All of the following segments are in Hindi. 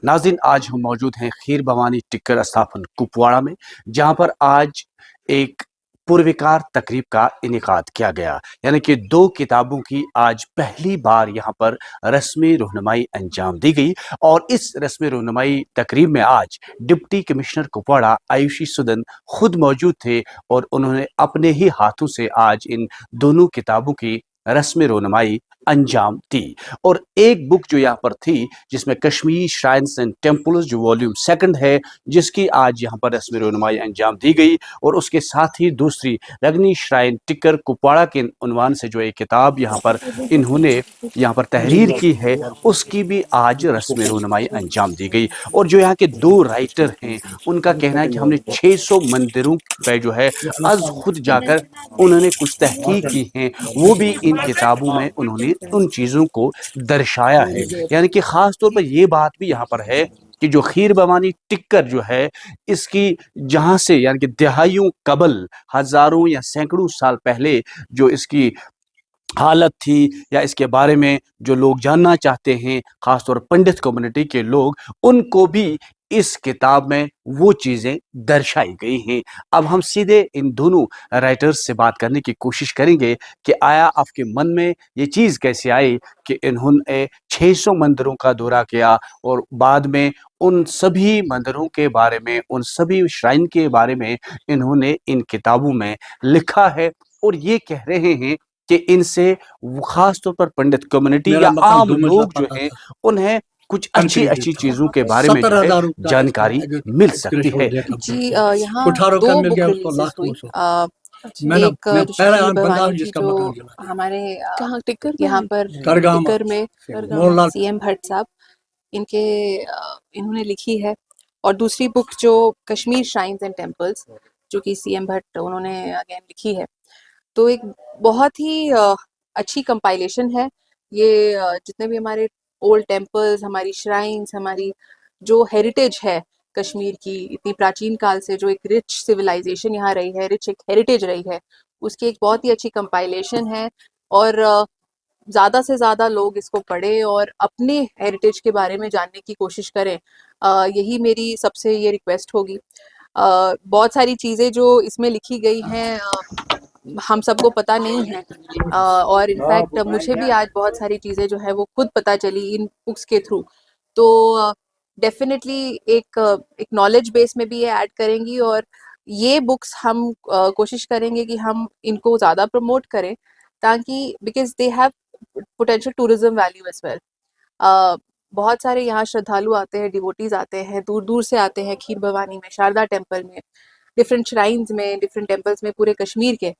नाज़रीन, आज हम मौजूद हैं खीर भवानी टिक्कर स्थापन कुपवाड़ा में, जहां पर आज एक पुरविकार तकरीब का इनेकाद किया गया। यानी कि 2 किताबों की आज पहली बार यहाँ पर रस्मी रहनुमाई अंजाम दी गई। और इस रस्मी रहनुमाई तकरीब में आज डिप्टी कमिश्नर कुपवाड़ा आयुषी सुदन खुद मौजूद थे और उन्होंने अपने ही हाथों से आज इन दोनों किताबों की रस्मी रहनुमाई अंजाम दी। और एक बुक जो यहाँ पर थी, जिसमें कश्मीर श्राइन्स एंड टेम्पल्स जो वॉल्यूम 2 है, जिसकी आज यहाँ पर रस्मी रहनुमाई अंजाम दी गई। और उसके साथ ही दूसरी रगनी श्राइन टिक्कर कुपवाड़ा के उन्वान से जो एक किताब यहाँ पर इन्होंने यहाँ पर तहरीर की है, उसकी भी आज रस्मी रहनुमाई अंजाम दी गई। और जो यहाँ के 2 राइटर हैं, उनका कहना है कि हमने 600 मंदिरों पे जो है अज खुद जाकर उन्होंने कुछ तहकीक की है, वो भी इन किताबों में उन्होंने उन चीज़ों को दर्शाया है। यानी कि ख़ास तौर पर ये बात भी यहाँ पर है कि जो खीर भवानी टिक्कर जो है, इसकी जहाँ से यानी कि दहाइयों कबल, हज़ारों या सैकड़ों साल पहले जो इसकी हालत थी, या इसके बारे में जो लोग जानना चाहते हैं, ख़ासतौर पर पंडित कम्युनिटी के लोग, उनको भी इस किताब में वो चीज़ें दर्शाई गई हैं। अब हम सीधे इन दोनों राइटर्स से बात करने की कोशिश करेंगे कि आया आपके मन में ये चीज़ कैसे आई कि इन्होंने 600 मंदिरों का दौरा किया और बाद में उन सभी मंदिरों के बारे में, उन सभी श्राइन के बारे में इन्होंने इन किताबों में लिखा है। और ये कह रहे हैं कि इनसे खास तौर पर पंडित कम्युनिटी या आम लोग जो हैं, उन्हें कुछ अच्छी चीजों के बारे में जो है जानकारी मिल सकती है। जी, यहाँ 2 बुक रिलीजेस हुई। एक जो खीर भवानी की जो हमारे यहाँ पर टिक्कर में सीएम भट्ट साहब इन्होंने लिखी है, और दूसरी बुक जो कश्मीर श्राइन्स एंड टेम्पल्स जो कि सीएम भट्ट उन्होंने अगेन लिखी है। तो एक बहुत ही अच्छी कंपाइलेशन है ये। जितने भी हमारे ओल्ड टेम्पल्स, हमारी श्राइन्स, हमारी जो हेरिटेज है कश्मीर की, इतनी प्राचीन काल से जो एक रिच सिविलाइजेशन यहाँ रही है, रिच एक हेरिटेज रही है, उसकी एक बहुत ही अच्छी कंपाइलेशन है। और ज़्यादा से ज़्यादा लोग इसको पढ़ें और अपने हेरिटेज के बारे में जानने की कोशिश करें। यही मेरी सबसे ये रिक्वेस्ट होगी। बहुत सारी चीज़ें जो इसमें लिखी गई हैं हम सबको पता नहीं है, और इनफैक्ट मुझे भी आज बहुत सारी चीज़ें जो है वो खुद पता चली इन बुक्स के थ्रू। तो डेफिनेटली एक नॉलेज बेस में भी ये ऐड करेंगी, और ये बुक्स हम कोशिश करेंगे कि हम इनको ज़्यादा प्रमोट करें, ताकि because they have potential tourism value as well. बहुत सारे यहाँ श्रद्धालु आते हैं, डिवोटीज आते हैं, दूर दूर से आते हैं खीर भवानी में, शारदा टेम्पल में, डिफरेंट श्राइन्स में, डिफरेंट टेम्पल्स में पूरे कश्मीर के।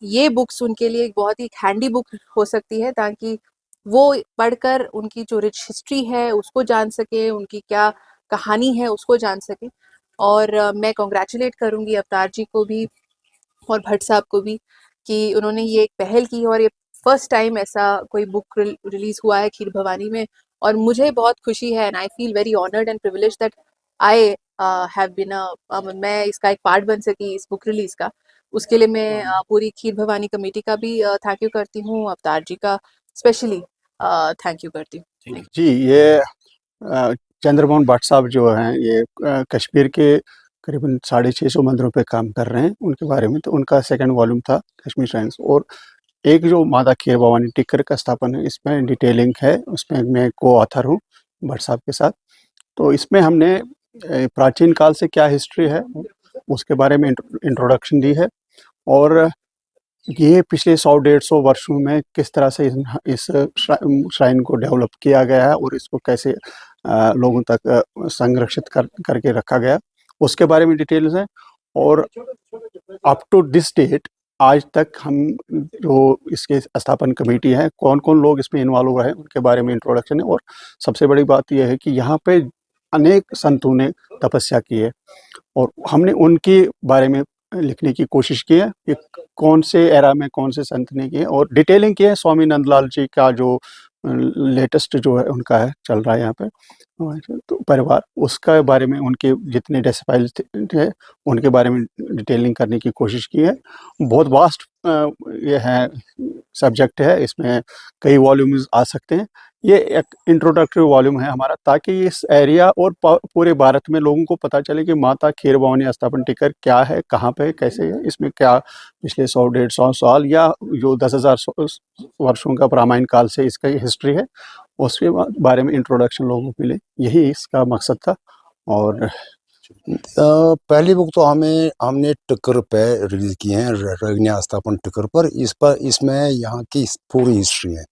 ये बुक्स उनके लिए एक बहुत ही हैंडी बुक हो सकती है, ताकि वो पढ़कर उनकी जो रिच हिस्ट्री है उसको जान सके, उनकी क्या कहानी है उसको जान सके। और मैं कॉन्ग्रेचुलेट करूँगी अवतार जी को भी और भट्ट साहब को भी कि उन्होंने ये एक पहल की, और ये फर्स्ट टाइम ऐसा कोई बुक रिलीज हुआ है खीर भवानी में। और मुझे बहुत खुशी है, and I feel very honoured and privilege that I have been मैं इसका एक पार्ट बन सकी इस बुक रिलीज का। उसके लिए मैं पूरी खीर भवानी कमेटी का भी थैंक यू करती हूँ, अवतार जी का स्पेशली थैंक यू करती हूँ। जी, ये चंद्रमोहन भट्ट साहब जो हैं, ये कश्मीर के करीबन 650 मंदिरों पे काम कर रहे हैं। उनके बारे में तो उनका 2nd वॉल्यूम था कश्मीर श्राइन्स, और एक जो माता खीर भवानी टिक्कर का स्थापन है, इसमें डिटेलिंग है, उसमें मैं को ऑथर हूँ भट्ट साहब के साथ। तो इसमें हमने प्राचीन काल से क्या हिस्ट्री है उसके बारे में इंट्रोडक्शन दी है, और ये पिछले 100-150 वर्षों में किस तरह से इस श्राइन को डेवलप किया गया है और इसको कैसे लोगों तक संरक्षित करके रखा गया, उसके बारे में डिटेल्स हैं। और अप टू दिस डेट आज तक हम जो इसके स्थापन कमेटी है, कौन कौन लोग इसमें इन्वॉल्व हुए हैं, उनके बारे में इंट्रोडक्शन है। और सबसे बड़ी बात यह है कि यहाँ पे अनेक संतों ने तपस्या की है, और हमने उनके बारे में लिखने की कोशिश की है कि कौन से एरा में कौन से संत ने किए, और डिटेलिंग की है। स्वामी नंदलाल जी का जो लेटेस्ट जो है उनका है चल रहा है यहाँ पे, तो परिवार, उसका बारे में उनके जितने डेसिबल्स थे उनके बारे में डिटेलिंग करने की कोशिश की है। बहुत वास्ट ये है सब्जेक्ट है, इसमें कई वॉल्यूम्स आ सकते हैं। ये एक इंट्रोडक्टरी वॉल्यूम है हमारा, ताकि इस एरिया और पूरे भारत में लोगों को पता चले कि माता खीर भवानी स्थापन टिक्कर क्या है, कहाँ पे है, कैसे है, इसमें क्या पिछले 100-150 साल या जो 10,000 वर्षों का रामायण काल से इसका हिस्ट्री है, उसके बारे में इंट्रोडक्शन लोगों को मिले, यही इसका मकसद था। और पहली बुक तो हमने टिक्कर पे रिलीज की है, रगनिया स्थापन टिक्कर पर। इसमें यहाँ की पूरी हिस्ट्री है,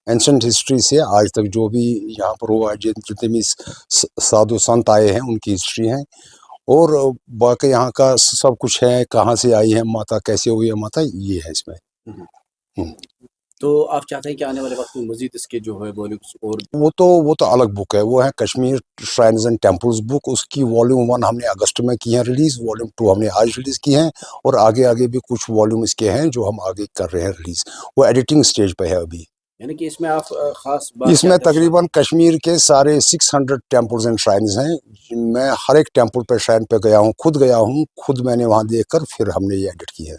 एंशंट हिस्ट्री से आज तक जो भी यहाँ पर हुआ, जितने भी साधु संत आए हैं उनकी हिस्ट्री है, और बाकी यहाँ का सब कुछ है, कहाँ से आई है माता, कैसे हुई है माता, ये है इसमें। तो आप चाहते हैं कि आने वाले वक्त में मजीद इसके जो है वॉल्यूम्स और वो तो अलग बुक है, वो है Kashmir shrines and temples book. उसकी वॉल्यूम 1 हमने अगस्त में की है रिलीज, वॉल्यूम 2 हमने आज रिलीज की है, और आगे भी कुछ वॉल्यूम इसके हैं जो हम आगे कर रहे हैं रिलीज, वो एडिटिंग स्टेज पे है अभी। यानी कि इसमें आप खास बात इसमें क्या तकरीबन कश्मीर के सारे 600 टेम्पल्स एंड श्राइन्स हैं। मैं हर एक टेम्पल पे, श्राइन पे गया हूँ, खुद मैंने वहाँ देखकर फिर हमने ये एडिट की है।